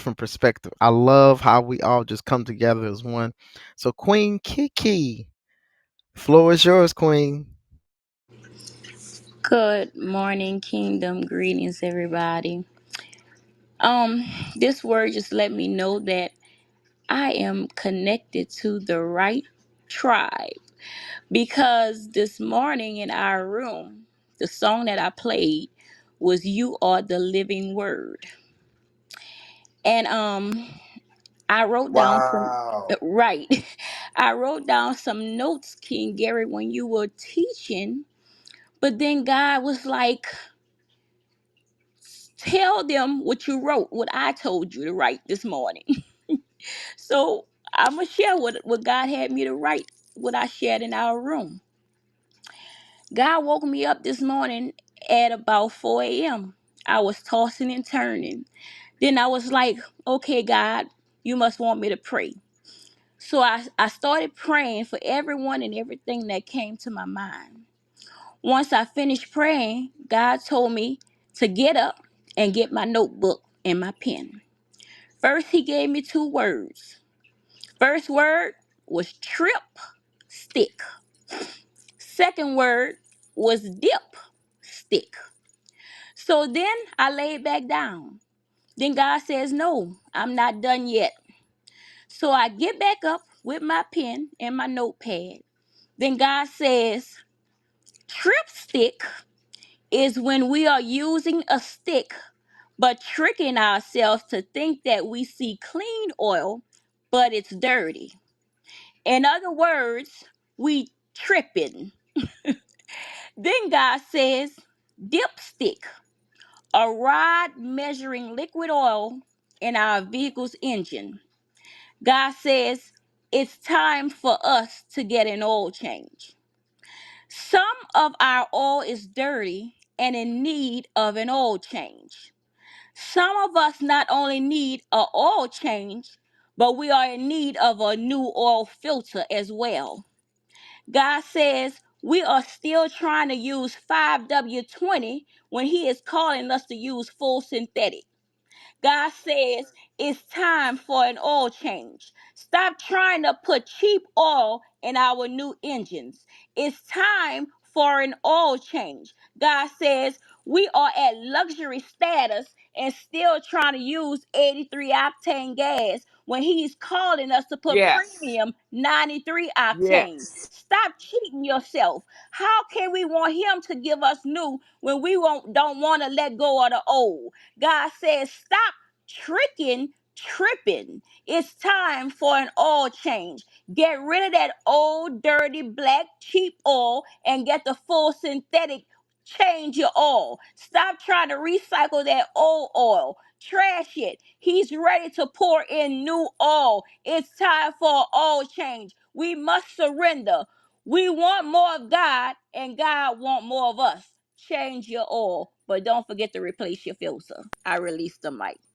different perspective. I love how we all just come together as one. So, Queen Kiki, floor is yours, Queen. Good morning, kingdom. Greetings, everybody. Um, this word just let me know that I am connected to the right tribe because this morning in our room, the song that I played was "You Are the Living Word," and I wrote down some Wow. right. I wrote down some notes, King Gary, when you were teaching, but then God was like, tell them what you wrote, what I told you to write this morning. So I'm going to share what God had me to write, what I shared in our room. God woke me up this morning at about 4 a.m. I was tossing and turning. Then I was like, okay, God, you must want me to pray. So I started praying for everyone and everything that came to my mind. Once I finished praying, God told me to get up and get my notebook and my pen. First, he gave me two words. First word was trip stick. Second word was dip stick. So then I laid back down. Then God says, no, I'm not done yet. So I get back up with my pen and my notepad. Then God says, trip stick is when we are using a stick but tricking ourselves to think that we see clean oil, but it's dirty. In other words, we tripping. Then God says, dipstick, a rod measuring liquid oil in our vehicle's engine. God says, it's time for us to get an oil change. Some of our oil is dirty and in need of an oil change. Some of us not only need a oil change, but we are in need of a new oil filter as well. God says we are still trying to use 5W20 when He is calling us to use full synthetic. God says it's time for an oil change. Stop trying to put cheap oil in our new engines. It's time for an oil change. God says we are at luxury status and still trying to use 83 octane gas when He's calling us to put Yes. premium 93 octane. Yes. Stop cheating yourself. How can we want Him to give us new when we don't want to let go of the old? God says, stop tripping. It's time for an oil change. Get rid of that old, dirty, black, cheap oil and get the full synthetic. Change your oil. Stop trying to recycle that old oil. Trash it. He's ready to pour in new oil. It's time for an oil change. We must surrender. We want more of God, and God want more of us. Change your oil, but don't forget to replace your filter. I release the mic.